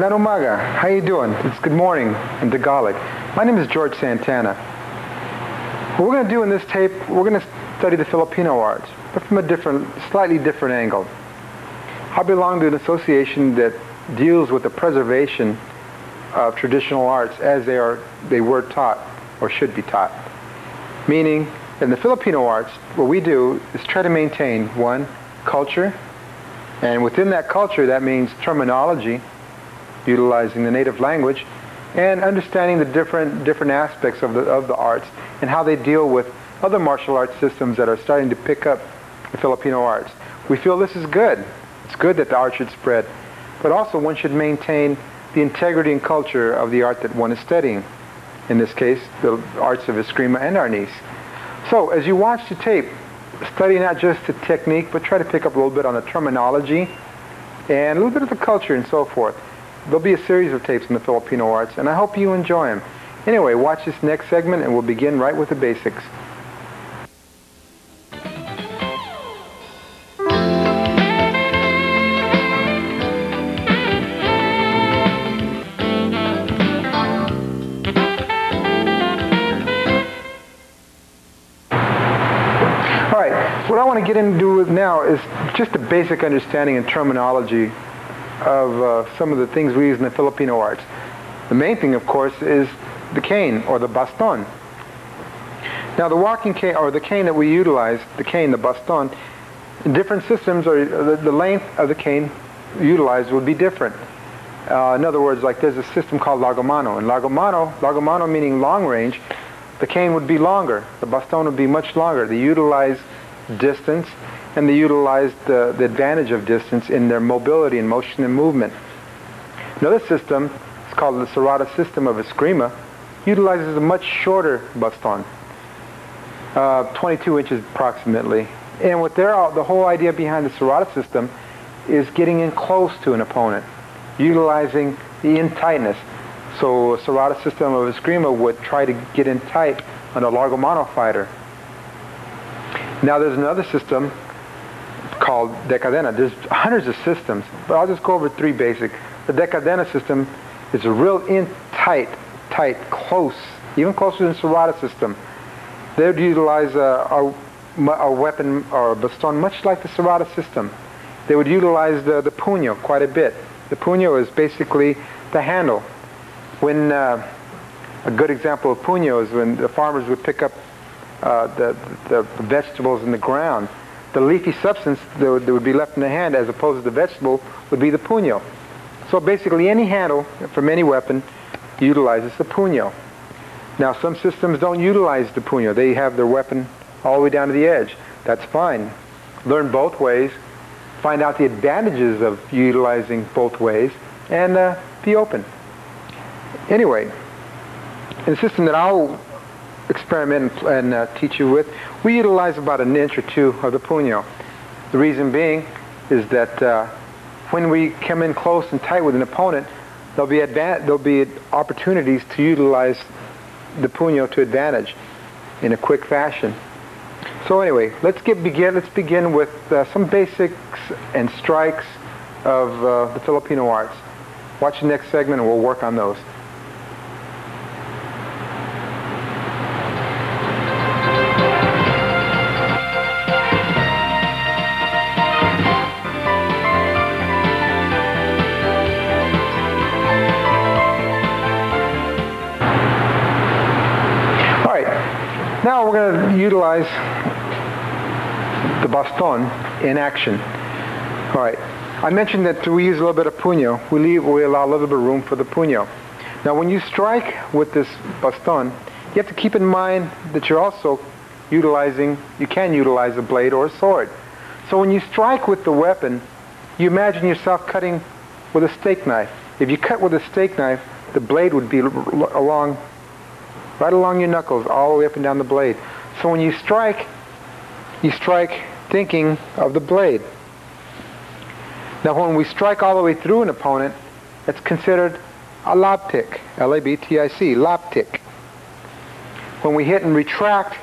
Magandang umaga. How you doing? It's good morning in Tagalog. My name is George Santana. What we're going to do in this tape, we're going to study the Filipino arts, but from a slightly different angle. I belong to an association that deals with the preservation of traditional arts as they were taught or should be taught. Meaning, in the Filipino arts, what we do is try to maintain, one, culture, and within that culture, that means terminology, utilizing the native language, and understanding the different aspects of the arts and how they deal with other martial arts systems that are starting to pick up the Filipino arts. We feel this is good. It's good that the art should spread, but also one should maintain the integrity and culture of the art that one is studying. In this case, the arts of Eskrima and Arnis. So, as you watch the tape, study not just the technique, but try to pick up a little bit on the terminology and a little bit of the culture and so forth. There'll be a series of tapes in the Filipino arts, and I hope you enjoy them. Anyway, watch this next segment, and we'll begin right with the basics. What I want to get into now is just a basic understanding and terminology of some of the things we use in the Filipino arts. The main thing, of course, is the cane or the baston. Now, the walking cane or the cane that we utilize, the cane, the baston, in different systems, or the length of the cane utilized would be different. In other words, like there's a system called lagomano, and lagomano meaning long range, the cane would be longer, the baston would be much longer. They utilize distance, and they utilize the advantage of distance in their mobility and motion and movement. Another system is called the Serrata system of Eskrima, utilizes a much shorter baston, 22 inches approximately. And what the whole idea behind the Serrata system is getting in close to an opponent, utilizing the in-tightness. So a Serrata system of Eskrima would try to get in tight on a lagomano fighter. Now there's another system called decadena. There's hundreds of systems, but I'll just go over three basic. The decadena system is a real tight, close, even closer than Serrata system. They would utilize a weapon or a baston much like the Serrata system. They would utilize the puño quite a bit. The puño is basically the handle. When a good example of puño is when the farmers would pick up the vegetables in the ground. The leafy substance that would be left in the hand as opposed to the vegetable would be the puño. So basically any handle from any weapon utilizes the puño. Now some systems don't utilize the puño. They have their weapon all the way down to the edge. That's fine. Learn both ways. Find out the advantages of utilizing both ways and be open. Anyway, in the system that I'll experiment and teach you with, we utilize about an inch or two of the puño. The reason being is that when we come in close and tight with an opponent, there'll be opportunities to utilize the puño to advantage in a quick fashion. So anyway, let's begin with some basics and strikes of the Filipino arts. Watch the next segment and we'll work on those. Now we're going to utilize the baston in action. All right. I mentioned that we use a little bit of puño. We allow a little bit of room for the puño. Now when you strike with this baston, you have to keep in mind that you're also you can utilize a blade or a sword. So when you strike with the weapon, you imagine yourself cutting with a steak knife. If you cut with a steak knife, the blade would be right along your knuckles, all the way up and down the blade. So when you strike thinking of the blade. Now when we strike all the way through an opponent, it's considered a labtik, L-A-B-T-I-C, labtik. When we hit and retract,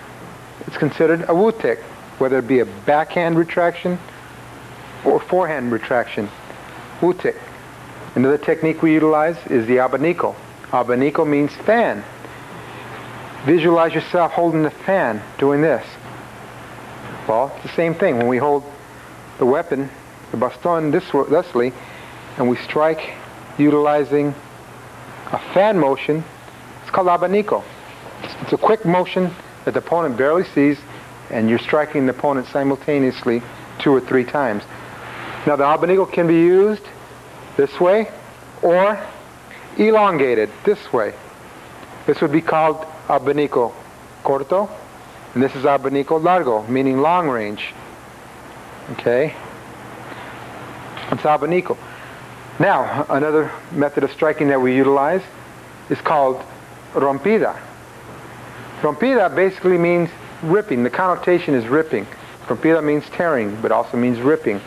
it's considered a wutik, whether it be a backhand retraction or forehand retraction, wutik. Another technique we utilize is the abanico. Abanico means fan. Visualize yourself holding the fan, doing this. Well, it's the same thing. When we hold the weapon, the baston, thusly, and we strike utilizing a fan motion, it's called abanico. It's a quick motion that the opponent barely sees, and you're striking the opponent simultaneously 2 or 3 times. Now the abanico can be used this way or elongated this way. This would be called abanico corto, and this is abanico largo, meaning long range. Okay? It's abanico. Now, another method of striking that we utilize is called rompida. Rompida basically means ripping. The connotation is ripping. Rompida means tearing, but also means ripping.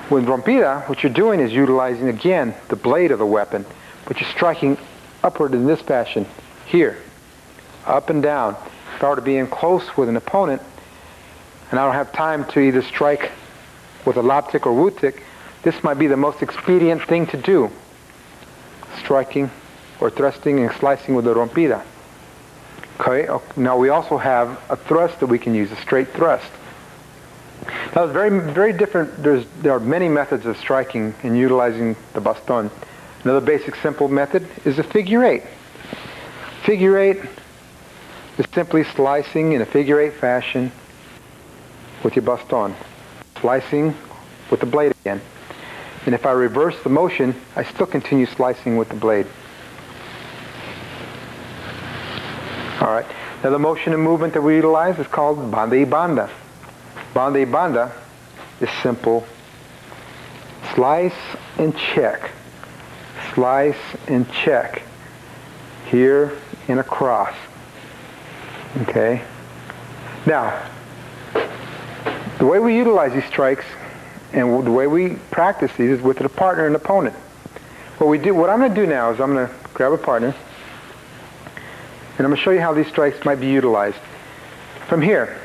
With rompida, what you're doing is utilizing, again, the blade of the weapon, but you're striking upward in this fashion, here, up and down. If I were to be in close with an opponent, and I don't have time to either strike with a loptic or wutik, this might be the most expedient thing to do, striking or thrusting and slicing with the rompida. Okay, now we also have a thrust that we can use, a straight thrust. Now it's very different. There are many methods of striking and utilizing the baston. Another basic simple method is a figure 8. Figure 8 is simply slicing in a figure 8 fashion with your baston. Slicing with the blade again. And if I reverse the motion, I still continue slicing with the blade. Alright, now the motion and movement that we utilize is called banda y banda. Banda y banda is simple. Slice and check. Slice and check. Here and across. Okay? Now, the way we utilize these strikes and the way we practice these is with a partner and opponent. What I'm going to do now is I'm going to grab a partner and I'm going to show you how these strikes might be utilized. From here,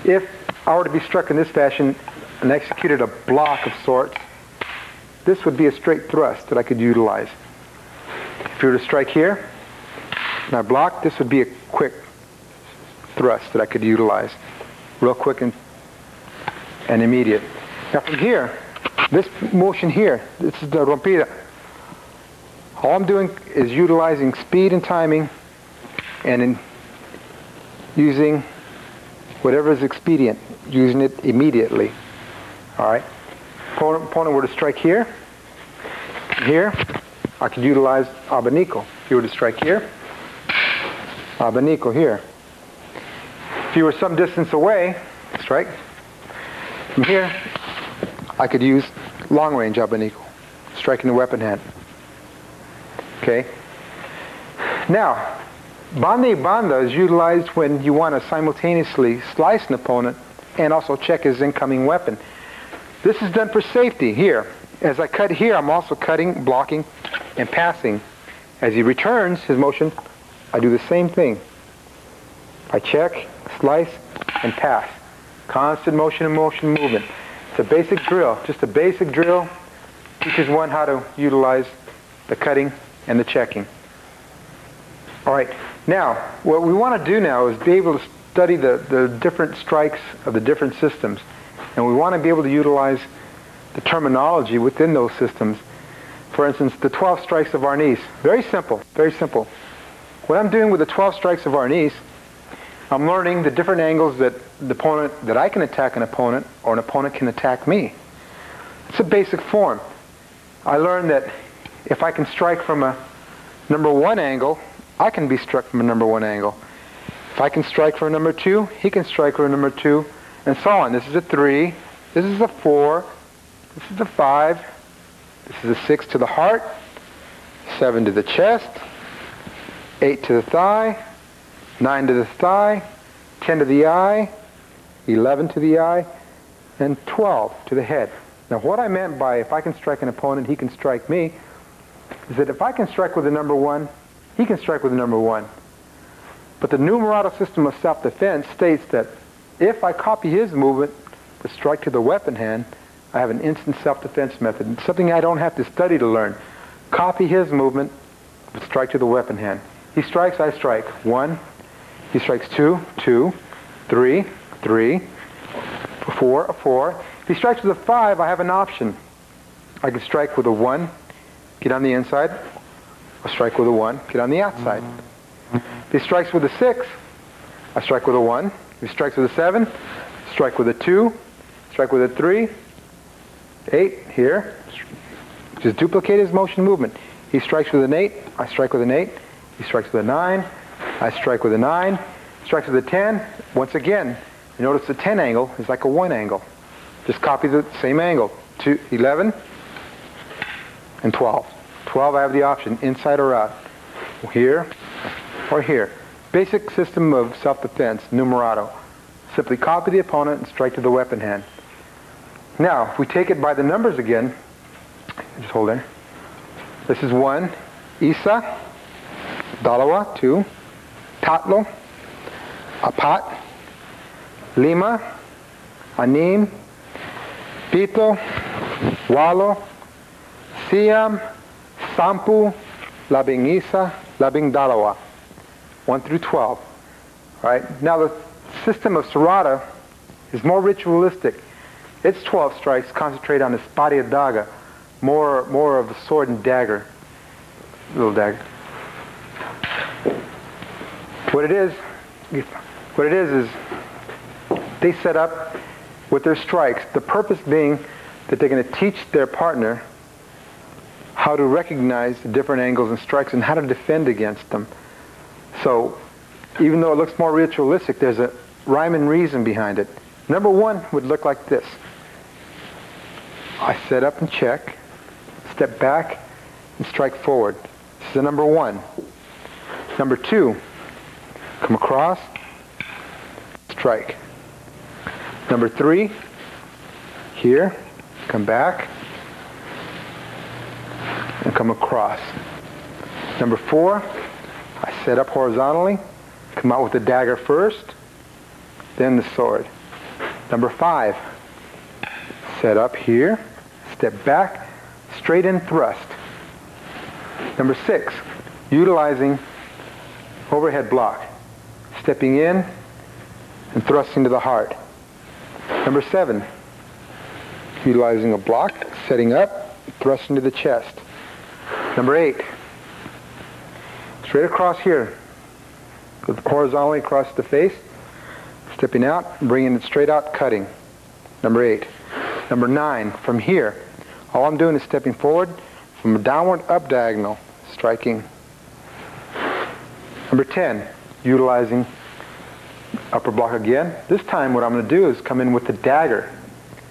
if I were to be struck in this fashion and executed a block of sorts, this would be a straight thrust that I could utilize. If you were to strike here and I block, this would be a quick thrust that I could utilize. Real quick and immediate. Now from here, this motion here, this is the rompida. All I'm doing is utilizing speed and timing and in using whatever is expedient, using it immediately. Alright? Opponent were to strike here, I could utilize abanico. If you were to strike here, abanico here. If you were some distance away, strike. From here, I could use long range abanico, striking the weapon hand. Okay? Now, banda y banda is utilized when you want to simultaneously slice an opponent and also check his incoming weapon. This is done for safety here. As I cut here, I'm also cutting, blocking, and passing. As he returns his motion, I do the same thing. I check, slice, and pass. Constant motion and motion movement. It's a basic drill. Just a basic drill teaches one how to utilize the cutting and the checking. Alright, now what we want to do now is be able to study the different strikes of the different systems. And we want to be able to utilize the terminology within those systems. For instance, the 12 strikes of Arnis. Very simple, very simple. What I'm doing with the 12 strikes of Arnis, I'm learning the different angles that I can attack an opponent or an opponent can attack me. It's a basic form. I learned that if I can strike from a number 1 angle, I can be struck from a number 1 angle. If I can strike for a number 2, he can strike for a number 2, and so on. This is a 3, this is a 4, this is a 5, this is a 6 to the heart, 7 to the chest, 8 to the thigh, 9 to the thigh, 10 to the eye, 11 to the eye, and 12 to the head. Now what I meant by if I can strike an opponent, he can strike me, is that if I can strike with a number 1, he can strike with a number 1. But the numerato system of self-defense states that if I copy his movement to strike to the weapon hand, I have an instant self-defense method. It's something I don't have to study to learn. Copy his movement, strike to the weapon hand. He strikes, I strike. 1. He strikes 2, 2, 3, 3, 4, 4. If he strikes with a 5, I have an option. I can strike with a 1, get on the inside, or strike with a 1, get on the outside. If he strikes with a 6, I strike with a 1. If he strikes with a 7, strike with a 2, strike with a 3, 8, here. Just duplicate his motion movement. He strikes with an 8, I strike with an 8. He strikes with a 9, I strike with a 9. Strikes with a 10, once again, you notice the 10 angle is like a 1 angle. Just copy the same angle. 2, 11, and 12. 12, I have the option, inside or out. Here or here. Basic system of self-defense, numerato. Simply copy the opponent and strike to the weapon hand. Now, if we take it by the numbers again, just hold there. This is 1, Isa, Dalawa, 2, Tatlo, Apat, Lima, Anim, Pito, Walo, Siam, Sampu, Labing Isa, Labing Dalawa. 1 through 12. All right. Now the system of Sarada is more ritualistic. Its 12 strikes concentrate on the Spadia Daga, more of the sword and dagger, little dagger. What it is they set up with their strikes, the purpose being that they're going to teach their partner how to recognize the different angles and strikes and how to defend against them. So even though it looks more ritualistic, there's a rhyme and reason behind it. Number 1 would look like this. I set up and check, step back, and strike forward. This is the number 1. Number 2, come across, strike. Number 3, here, come back, and come across. Number 4, I set up horizontally, come out with the dagger first, then the sword. Number 5, set up here, step back, straight in thrust. Number 6, utilizing overhead block, stepping in and thrusting to the heart. Number 7, utilizing a block, setting up, thrusting to the chest. Number 8, straight across here, horizontally across the face, stepping out, bringing it straight out, cutting. Number 8. Number 9, from here, all I'm doing is stepping forward from a downward up diagonal, striking. Number 10, utilizing upper block again. This time what I'm going to do is come in with the dagger.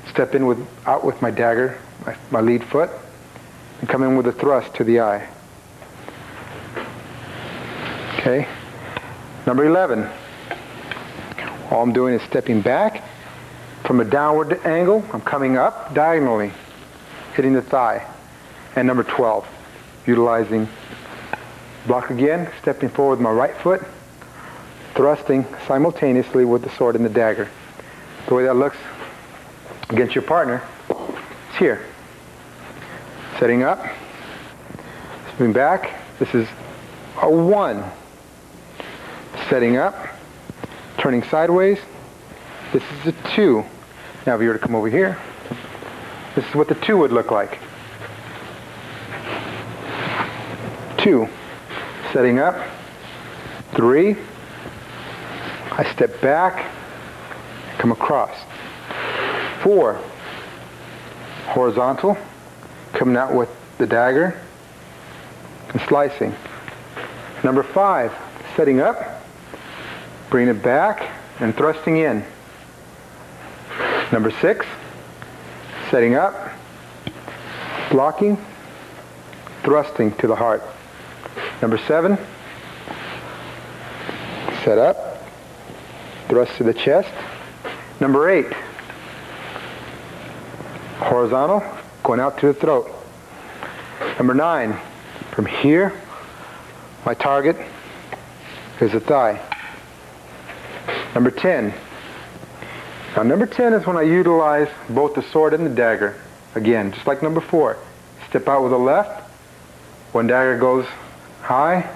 Step in out with my dagger, my lead foot, and come in with a thrust to the eye. Okay. Number 11, all I'm doing is stepping back from a downward angle. I'm coming up diagonally, hitting the thigh. And number 12, utilizing block again, stepping forward with my right foot, thrusting simultaneously with the sword and the dagger. The way that looks against your partner is here. Setting up, moving back. This is a 1. Setting up, turning sideways. This is a 2. Now if you were to come over here, this is what the 2 would look like. 2. Setting up. 3. I step back, come across. 4. Horizontal, coming out with the dagger and slicing. Number 5, setting up, bring it back and thrusting in. Number 6, setting up, blocking, thrusting to the heart. Number 7, set up, thrust to the chest. Number 8, horizontal, going out to the throat. Number 9, from here, my target is the thigh. Number 10, Now number 10 is when I utilize both the sword and the dagger. Again, just like number 4. Step out with the left. When dagger goes high,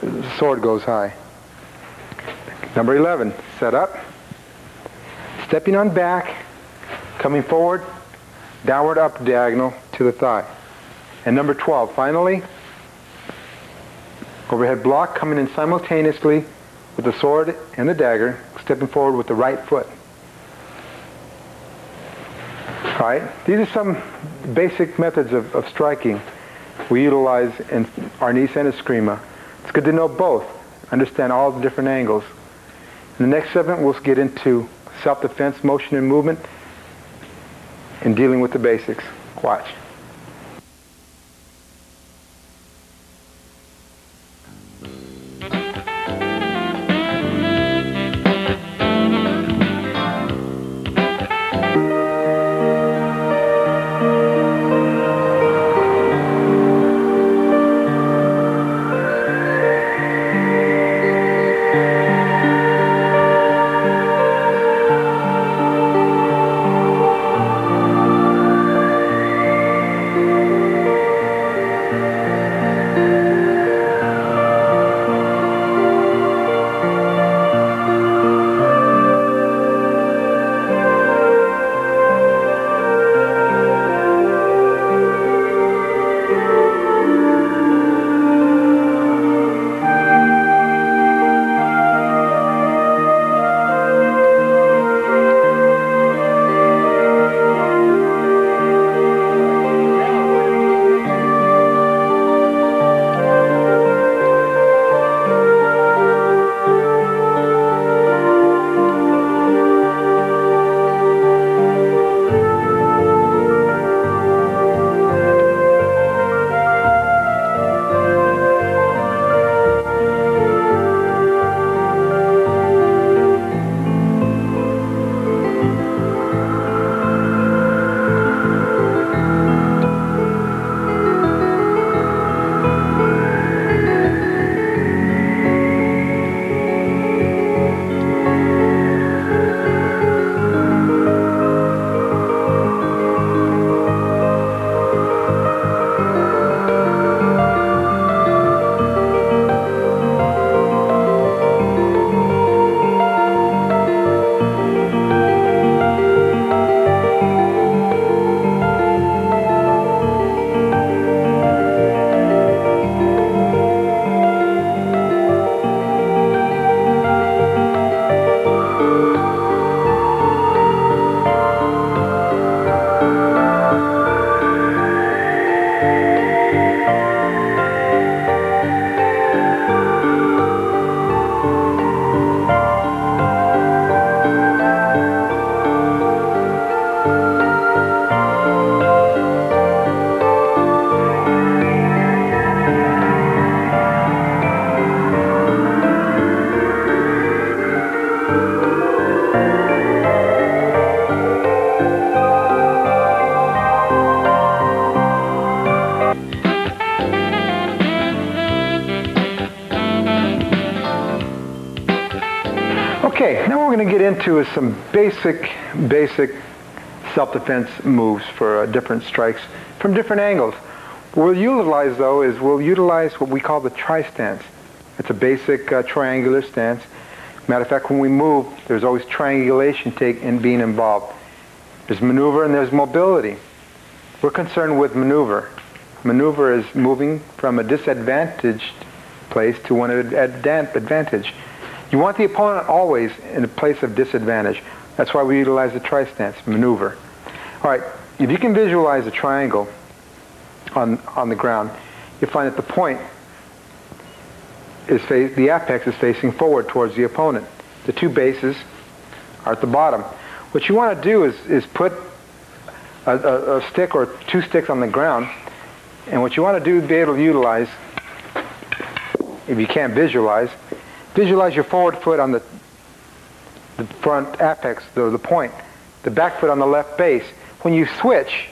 the sword goes high. Number 11, set up. Stepping on back, coming forward, downward up diagonal to the thigh. And number 12, finally, overhead block coming in simultaneously with the sword and the dagger, stepping forward with the right foot. All right, these are some basic methods of striking we utilize in our Diestro Escrima. It's good to know both, understand all the different angles. In the next segment, we'll get into self-defense, motion and movement, and dealing with the basics. Watch. Okay, now what we're going to get into is some basic self-defense moves for different strikes from different angles. What we'll utilize, though, is we'll utilize what we call the tri-stance. It's a basic triangular stance. Matter of fact, when we move, there's always triangulation being involved. There's maneuver and there's mobility. We're concerned with maneuver. Maneuver is moving from a disadvantaged place to one of advantage. You want the opponent always in a place of disadvantage. That's why we utilize the tri-stance, maneuver. All right, if you can visualize a triangle on the ground, you'll find that the point is the apex is facing forward towards the opponent. The two bases are at the bottom. What you want to do is put a stick or two sticks on the ground, and what you want to do is be able to utilize, if you can't visualize your forward foot on the front apex, the point, the back foot on the left base. When you switch,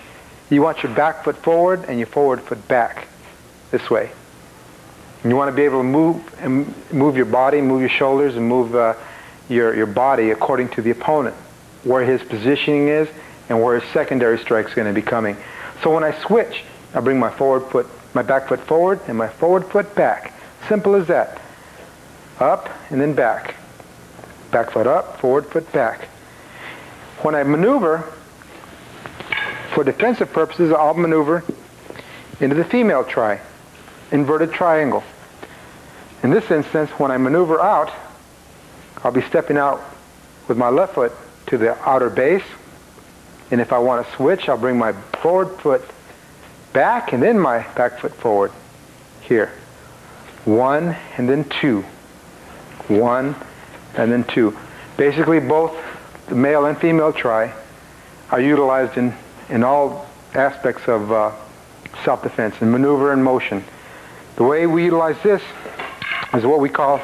you want your back foot forward and your forward foot back, this way. And you want to be able to move your body, move your shoulders, and move your body according to the opponent. where his positioning is and where his secondary strike is going to be coming. So when I switch, I bring my back foot forward and my forward foot back. Simple as that. Up and then back. Back foot up, forward foot back. When I maneuver, for defensive purposes, I'll maneuver into the female try, inverted triangle. In this instance, when I maneuver out, I'll be stepping out with my left foot to the outer base. And if I want to switch, I'll bring my forward foot back and then my back foot forward. Here. 1 and then 2. 1 and then 2. Basically, both the male and female try are utilized in all aspects of self-defense and maneuver and motion. The way we utilize this is what we call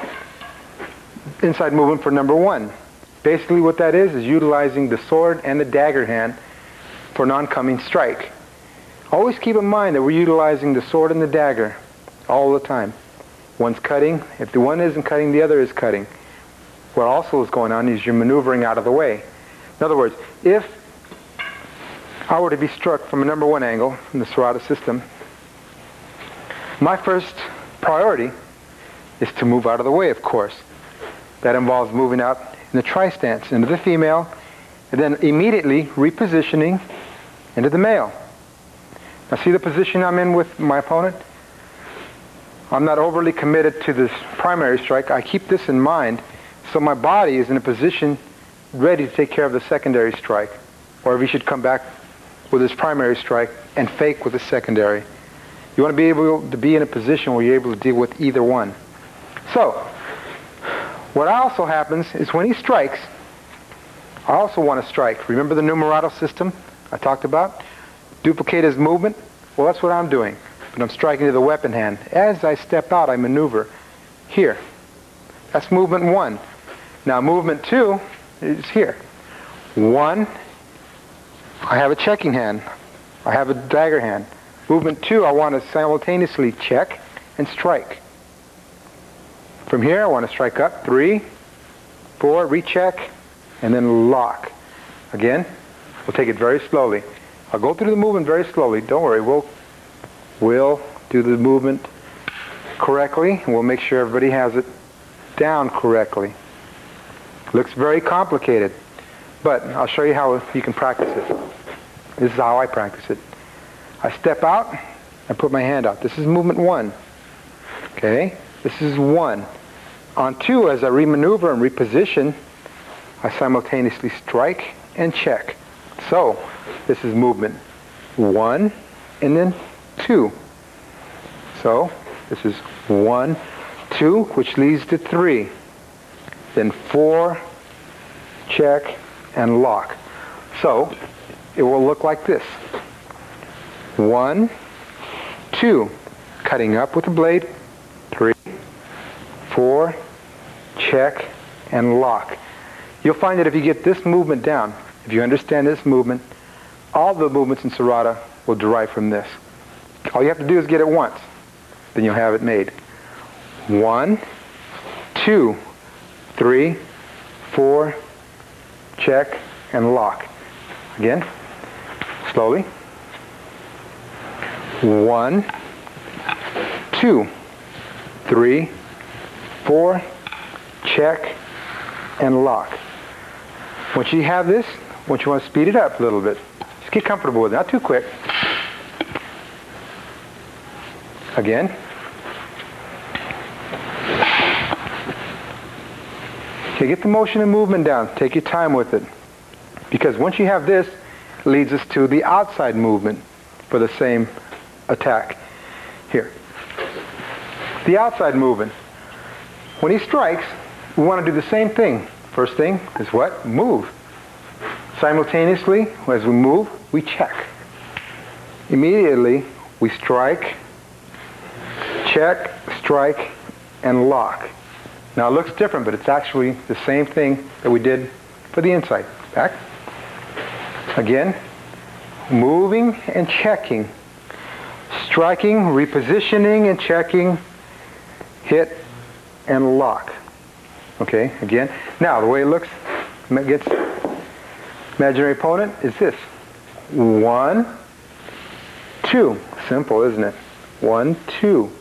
inside movement for number 1. Basically what that is utilizing the sword and the dagger hand for an oncoming strike. Always keep in mind that we're utilizing the sword and the dagger all the time. One's cutting. If the one isn't cutting, the other is cutting. What also is going on is you're maneuvering out of the way. In other words, if I were to be struck from a number 1 angle in the Serrata system, my first priority is to move out of the way, of course. That involves moving out in the tri-stance into the female and then immediately repositioning into the male. Now see the position I'm in with my opponent? I'm not overly committed to this primary strike. I keep this in mind so my body is in a position ready to take care of the secondary strike, or if he should come back with his primary strike and fake with his secondary. You want to be able to be in a position where you're able to deal with either one. So, what also happens is when he strikes, I also want to strike. Remember the numerato system I talked about? Duplicate his movement? Well, that's what I'm doing. But I'm striking to the weapon hand. As I step out, I maneuver here. That's movement 1. Now movement 2 is here. 1, I have a checking hand. I have a dagger hand. Movement 2, I want to simultaneously check and strike. From here, I want to strike up. 3, 4, recheck, and then lock. Again, we'll take it very slowly. I'll go through the movement very slowly. Don't worry, we'll do the movement correctly, and we'll make sure everybody has it down correctly. Looks very complicated, but I'll show you how you can practice it. This is how I practice it. I step out, I put my hand out. This is movement 1. Okay? This is 1. On 2, as I remaneuver and reposition, I simultaneously strike and check. So, this is movement 1 and then 2. So, this is 1, 2, which leads to 3. Then 4, check, and lock. So, it will look like this. 1, 2, cutting up with the blade. 3, 4, check, and lock. You'll find that if you get this movement down, if you understand this movement, all the movements in Serrata will derive from this. All you have to do is get it once. Then you'll have it made. 1, 2, 3, 4, check, and lock. Again, slowly. 1, 2, 3, 4, check, and lock. Once you have this, once you want to speed it up a little bit, just get comfortable with it, not too quick. Again. Okay, get the motion and movement down. Take your time with it. Because once you have this, it leads us to the outside movement for the same attack. Here. The outside movement. When he strikes, we want to do the same thing. First thing is what? Move. Simultaneously, as we move, we check. Immediately, we strike, check, strike, and lock. Now it looks different, but it's actually the same thing that we did for the inside. Back. Again, moving and checking. Striking, repositioning and checking, hit, and lock. Okay, again. Now, the way it looks, Imaginary opponent is this. 1, 2. Simple, isn't it? 1, 2.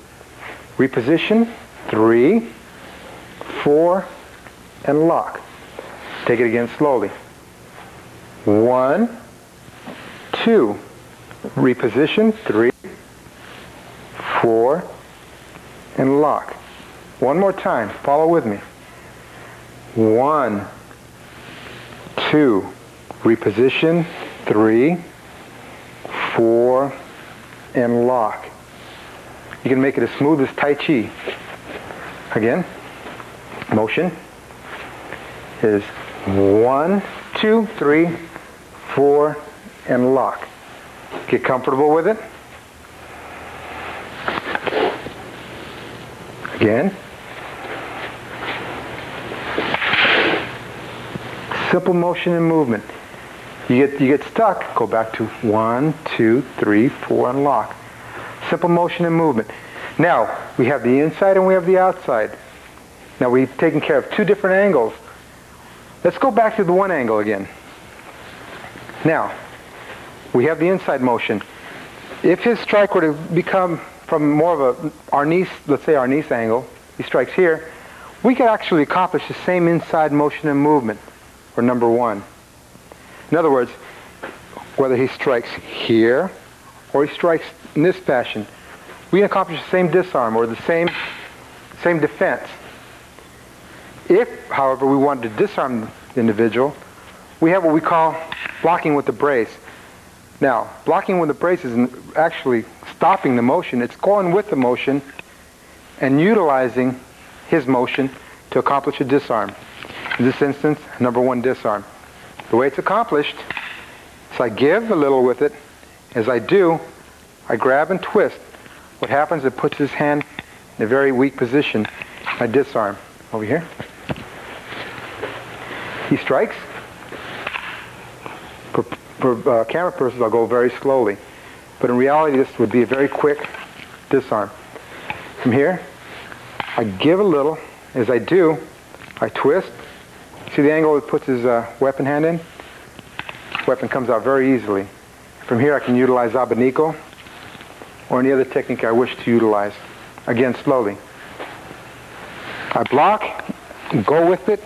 Reposition. 3, 4, and lock. Take it again slowly. 1, 2. Reposition. 3, 4, and lock. One more time. Follow with me. 1, 2. Reposition. 3, 4, and lock. You can make it as smooth as Tai Chi. Again, motion is 1, 2, 3, 4, and lock. Get comfortable with it. Again. Simple motion and movement. You get stuck, go back to 1, 2, 3, 4, and lock. Simple motion and movement. Now, we have the inside and we have the outside. Now, we've taken care of two different angles. Let's go back to the one angle again. Now, we have the inside motion. If his strike were to become from more of a Arnis, let's say Arnis angle, he strikes here, we could actually accomplish the same inside motion and movement for number 1. In other words, whether he strikes here or he strikes in this fashion, we can accomplish the same disarm or the same defense. If, however, we wanted to disarm the individual, we have what we call blocking with the brace. Now, blocking with the brace isn't actually stopping the motion. It's going with the motion and utilizing his motion to accomplish a disarm. In this instance, number 1 disarm. The way it's accomplished is I give a little with it. As I do, I grab and twist. What happens, it puts his hand in a very weak position. I disarm. Over here. He strikes. For camera purposes, I'll go very slowly. But in reality, this would be a very quick disarm. From here, I give a little. As I do, I twist. See the angle it puts his weapon hand in? Weapon comes out very easily. From here, I can utilize abanico or any other technique I wish to utilize. Again, slowly. I block, go with it,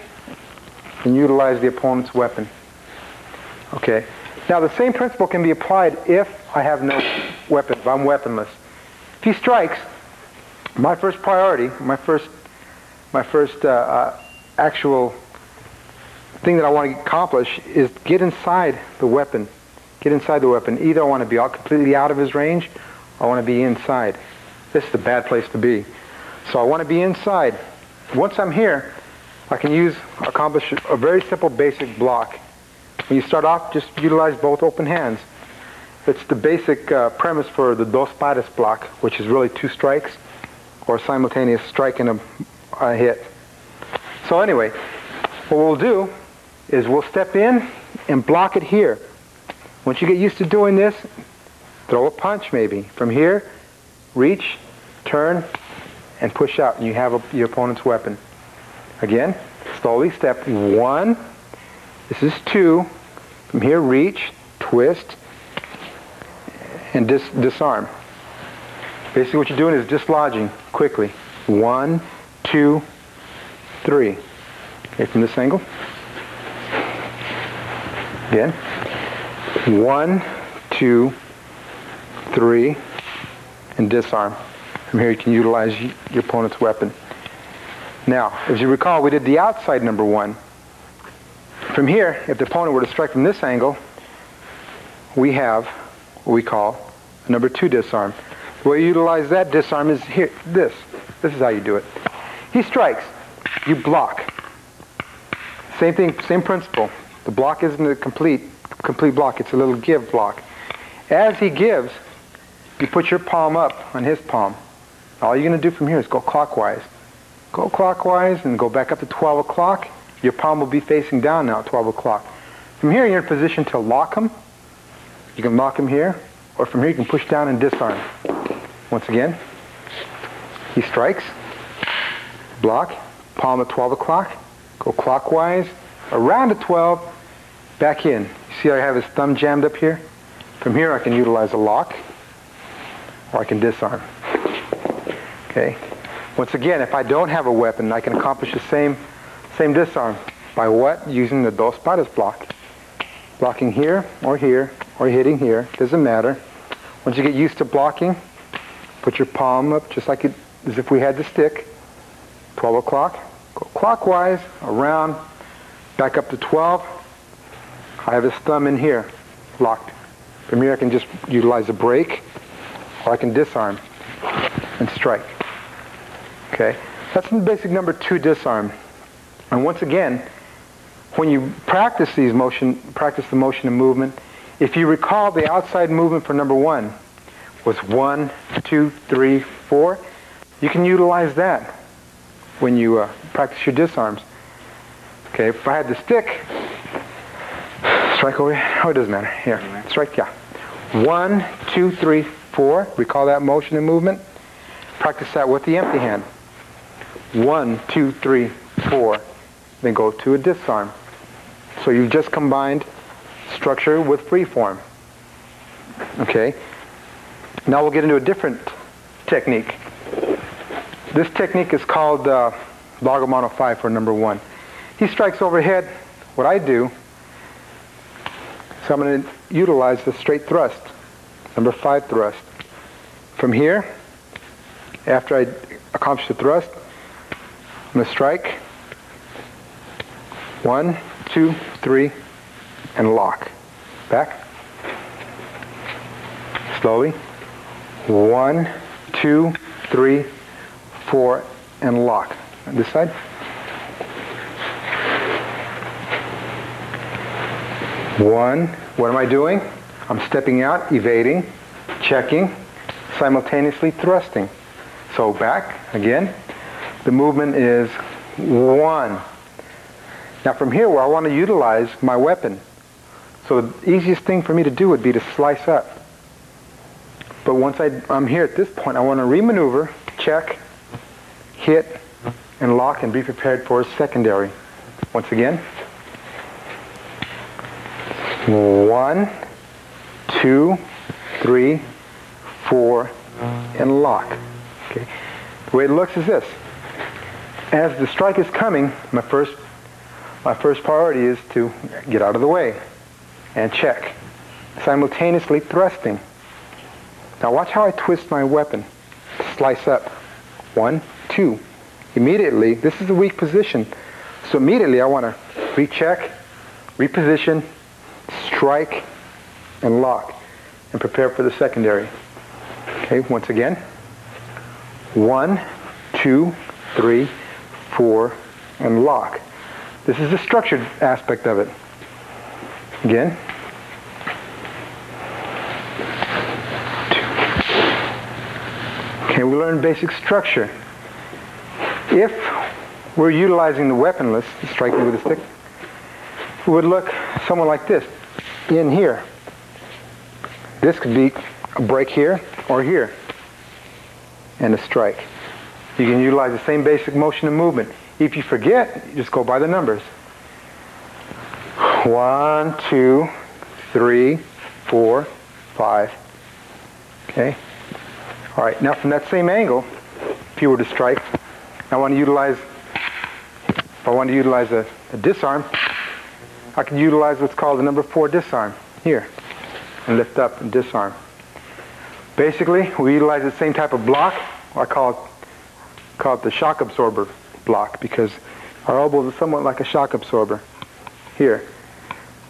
and utilize the opponent's weapon. Okay. Now, the same principle can be applied if I have no weapon, if I'm weaponless. If he strikes, my first priority, my first actual thing that I want to accomplish is get inside the weapon. Get inside the weapon. Either I want to be completely out of his range, or I want to be inside. This is a bad place to be. So I want to be inside. Once I'm here, I can accomplish a very simple basic block. When you start off, just utilize both open hands. It's the basic premise for the dos pares block, which is really 2 strikes or a simultaneous strike and a hit. So anyway, what we'll do is we'll step in and block it here. Once you get used to doing this, throw a punch maybe. From here, reach, turn, and push out, and you have your opponent's weapon. Again, slowly, step 1. This is 2. From here, reach, twist, and disarm. Basically what you're doing is dislodging quickly. 1, 2, 3. Okay, from this angle. Again. 1, 2, 3, and disarm. From here you can utilize your opponent's weapon. Now, as you recall, we did the outside number 1. From here, if the opponent were to strike from this angle, we have what we call a number 2 disarm. The way you utilize that disarm is here. This is how you do it. He strikes. You block. Same thing, same principle. The block isn't a complete block. It's a little give block. As he gives, you put your palm up on his palm. All you're going to do from here is go clockwise. Go clockwise and go back up to 12 o'clock. Your palm will be facing down now at 12 o'clock. From here, you're in position to lock him. You can lock him here, or from here you can push down and disarm. Once again, he strikes, block, palm at 12 o'clock, go clockwise, around to 12, back in. You see I have his thumb jammed up here? From here I can utilize a lock, or I can disarm. Okay. Once again, if I don't have a weapon, I can accomplish the same disarm. By what? Using the dos pares block. Blocking here, or hitting here. Doesn't matter. Once you get used to blocking, put your palm up just like as if we had the stick. 12 o'clock. Go clockwise, around, back up to 12. I have his thumb in here, locked. From here I can just utilize a break, or I can disarm and strike. Okay, that's the basic number 2 disarm. And once again, when you practice the motion and movement, if you recall the outside movement for number 1 was 1, 2, 3, 4, you can utilize that when you practice your disarms. Okay, if I had the stick, strike over here. Oh, it doesn't matter. Here, strike, yeah. 1, 2, 3, 4. Recall that motion and movement. Practice that with the empty hand. 1, 2, 3, 4. Then go to a disarm. So you've just combined structure with free form. Okay. Now we'll get into a different technique. This technique is called Lagomano 5 for number 1. He strikes overhead. What I do, so I'm going to utilize the straight thrust, number 5 thrust. From here, after I accomplish the thrust, I'm going to strike 1, 2, 3, and lock. Back. Slowly. 1, 2, 3, 4, and lock. On this side. 1. What am I doing? I'm stepping out, evading, checking, simultaneously thrusting. So back again. The movement is 1. Now from here, where I want to utilize my weapon. So the easiest thing for me to do would be to slice up. But once I'm here at this point, I want to remaneuver, check, hit, and lock, and be prepared for a secondary. Once again. 1, 2, 3, 4, and lock. Okay. The way it looks is this. As the strike is coming, my first priority is to get out of the way and check, simultaneously thrusting. Now watch how I twist my weapon. Slice up. 1, 2. Immediately, this is a weak position, so immediately I want to recheck, reposition, strike, and lock, and prepare for the secondary. Okay, once again. 1, 2, 3, 4, and lock. This is the structured aspect of it. Again. 2. Okay, we learned basic structure. If we're utilizing the weaponless, striking with a stick, it would look somewhat like this. In here. This could be a break here or here. And a strike. You can utilize the same basic motion and movement. If you forget, you just go by the numbers. 1, 2, 3, 4, 5. Okay? All right, now from that same angle, if you were to strike, I want to utilize, if I want to utilize a disarm, I can utilize what's called the number 4 disarm here and lift up and disarm. Basically, we utilize the same type of block. I call it the shock absorber block because our elbows are somewhat like a shock absorber. Here.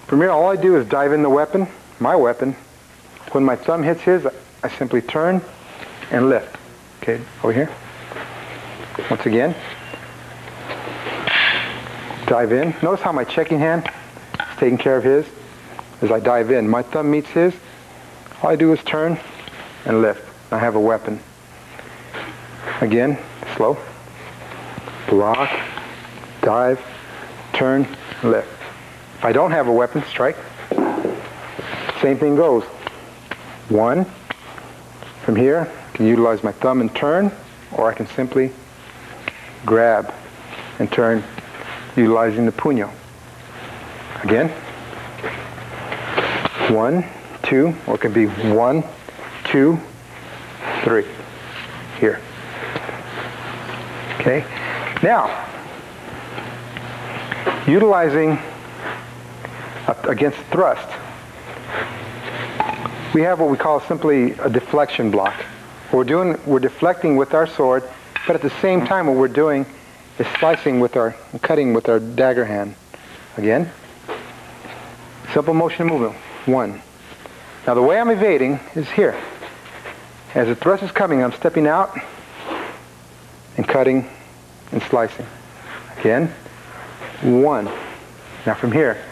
From here, all I do is dive in the weapon, my weapon. When my thumb hits his, I simply turn and lift. Okay, over here. Once again. Dive in. Notice how my checking hand is taking care of his as I dive in. My thumb meets his. All I do is turn and lift. I have a weapon. Again, slow. Block, dive, turn, lift. If I don't have a weapon, strike. Same thing goes. 1. From here, I can utilize my thumb and turn, or I can simply grab and turn utilizing the puño. Again. 1, 2, or it could be 1, 2, 3. Here. Okay. Now, utilizing against thrust, we have what we call simply a deflection block. What we're deflecting with our sword, but at the same time what we're doing is slicing with cutting with our dagger hand. Again, simple motion and movement. 1. Now the way I'm evading is here. As the thrust is coming, I'm stepping out and cutting and slicing. Again, 1. Now from here,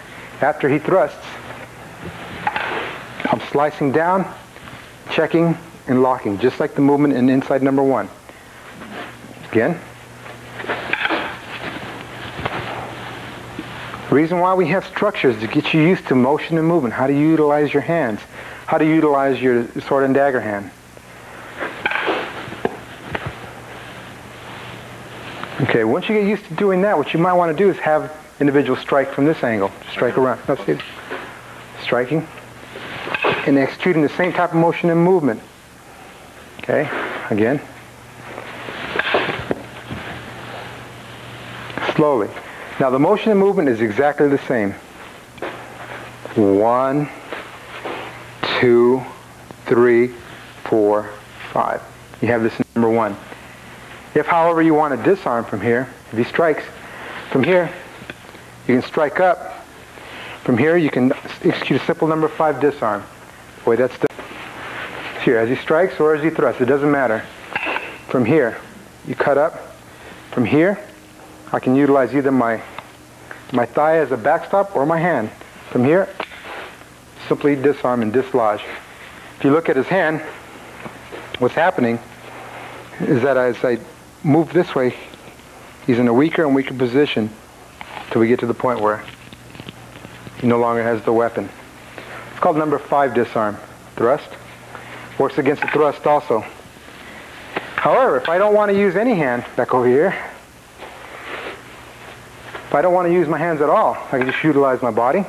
after he thrusts, I'm slicing down, checking, and locking, just like the movement in inside number 1. Again. The reason why we have structures is to get you used to motion and movement, how to utilize your hands, how to utilize your sword and dagger hand. Okay, once you get used to doing that, what you might want to do is have individuals strike from this angle. Strike around. That's it. Striking and executing the same type of motion and movement. Okay, again. Slowly. Now the motion and movement is exactly the same. 1, 2, 3, 4, 5. You have this in number 1. If, however, you want to disarm from here, if he strikes from here, you can strike up. From here, you can execute a simple number 5 disarm. Boy, that's the... Here, as he strikes or as he thrusts, it doesn't matter. From here, you cut up. From here, I can utilize either my thigh as a backstop or my hand. From here, simply disarm and dislodge. If you look at his hand, what's happening is that as I move this way, he's in a weaker and weaker position till we get to the point where he no longer has the weapon. It's called number 5 disarm. Thrust. Works against the thrust also. However, if I don't want to use any hand, back over here, if I don't want to use my hands at all, I can just utilize my body.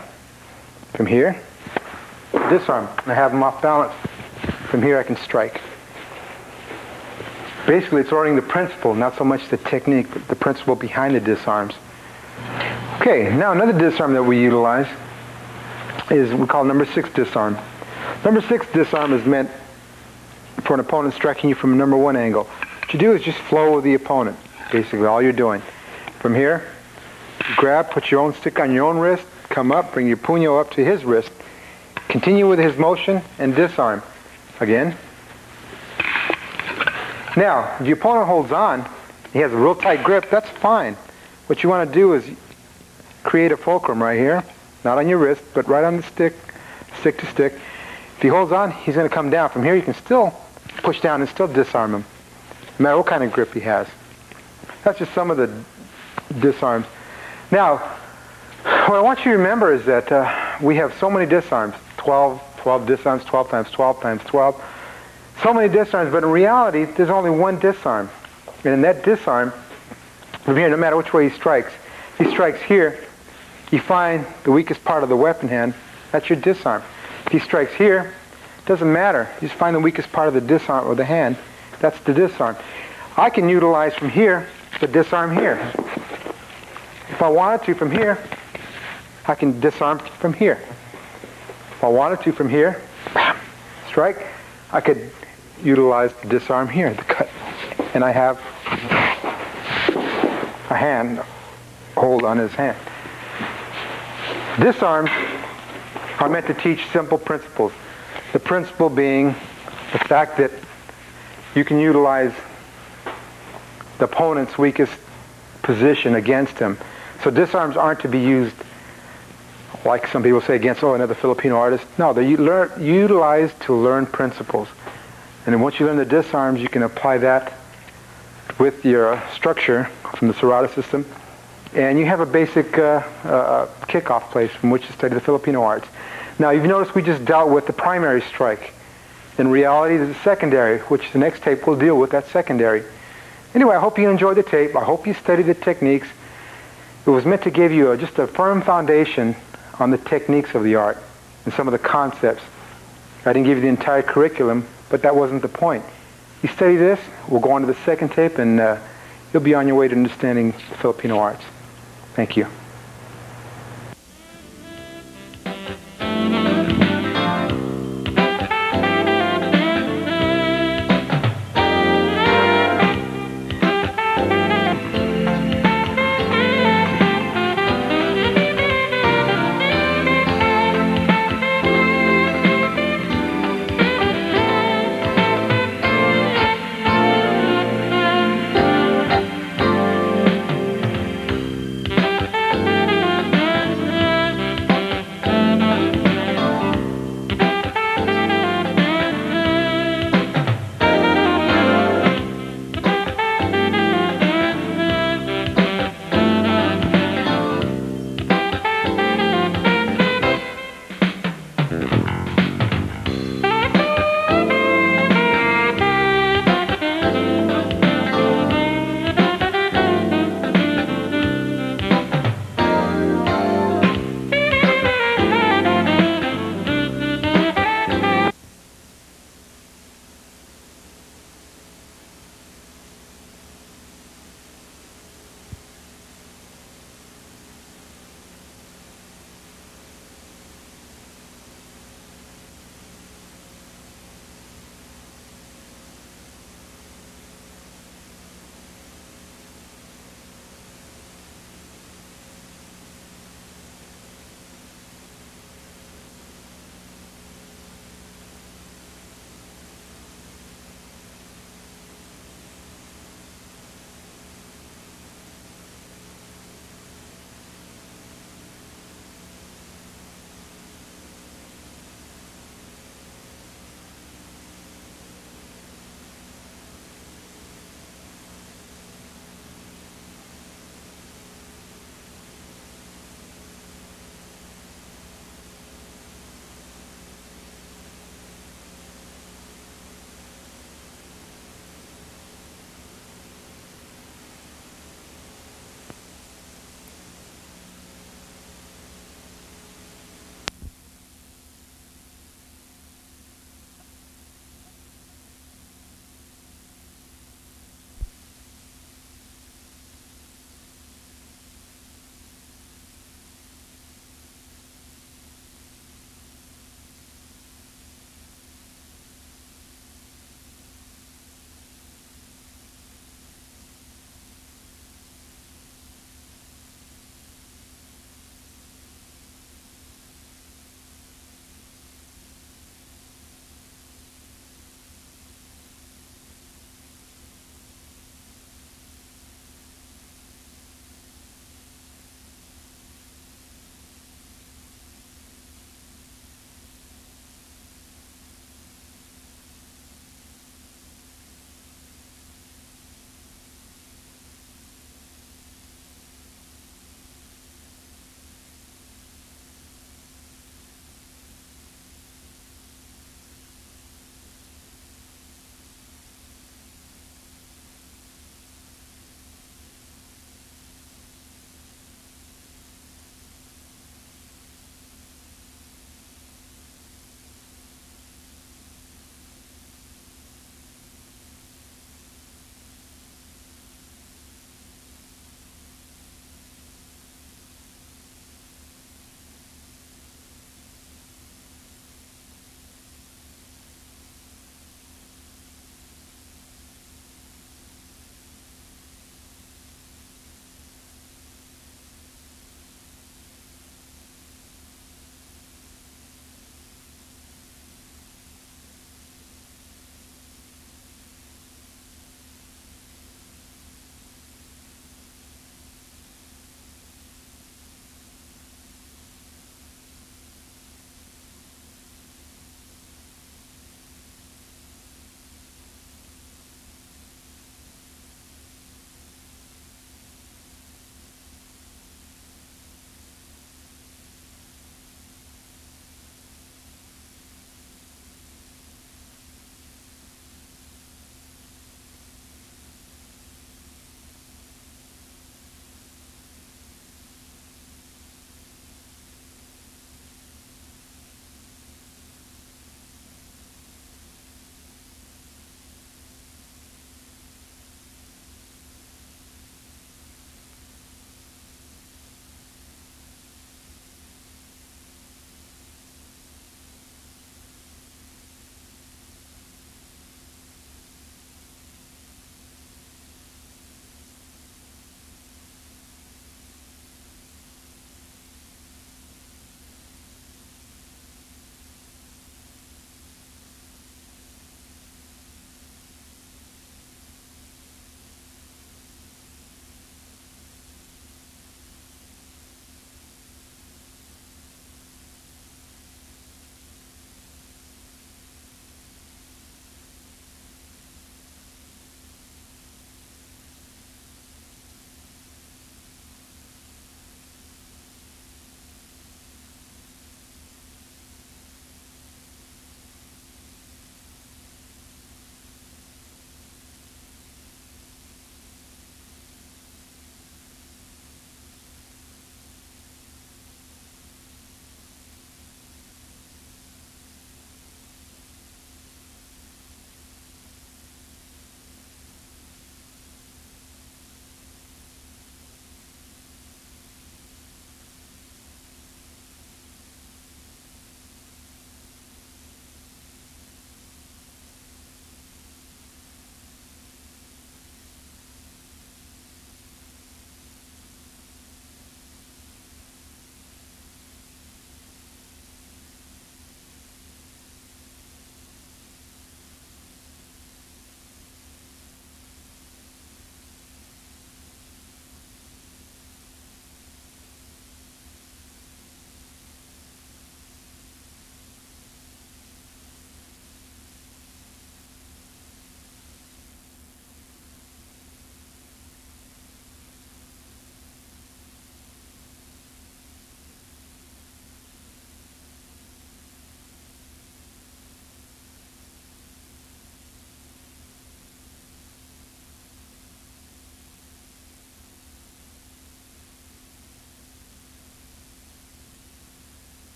From here, disarm. I have them off balance. From here I can strike. Basically, it's learning the principle, not so much the technique, but the principle behind the disarms. Okay, now another disarm that we utilize is we call number 6 disarm. Number 6 disarm is meant for an opponent striking you from a number 1 angle. What you do is just flow with the opponent, basically, all you're doing. From here, you grab, put your own stick on your own wrist, come up, bring your puño up to his wrist, continue with his motion, and disarm. Again. Now, if the opponent holds on, he has a real tight grip, that's fine. What you want to do is create a fulcrum right here, not on your wrist, but right on the stick, stick to stick. If he holds on, he's going to come down. From here, you can still push down and still disarm him, no matter what kind of grip he has. That's just some of the disarms. Now, what I want you to remember is that we have so many disarms, 12 disarms, 12 times 12 times 12. So many disarms, but in reality, there's only one disarm. And in that disarm, from here, no matter which way he strikes, if he strikes here, you find the weakest part of the weapon hand, that's your disarm. If he strikes here, it doesn't matter. You just find the weakest part of the disarm or the hand, that's the disarm. I can utilize from here the disarm here. If I wanted to from here, I can disarm from here. If I wanted to from here, bam, strike, I could utilize the disarm here, the cut. And I have a hand, hold on his hand. Disarms are meant to teach simple principles. The principle being the fact that you can utilize the opponent's weakest position against him. So disarms aren't to be used, like some people say, against, another Filipino artist. No, they're utilized to learn principles. And then once you learn the disarms, you can apply that with your structure from the Serrata system. And you have a basic kickoff place from which to study the Filipino arts. Now, you've noticed we just dealt with the primary strike. In reality, there's a secondary, which the next tape will deal with that secondary. Anyway, I hope you enjoyed the tape. I hope you studied the techniques. It was meant to give you just a firm foundation on the techniques of the art. and some of the concepts. I didn't give you the entire curriculum, but that wasn't the point. You study this, we'll go on to the second tape, and you'll be on your way to understanding Filipino arts. Thank you.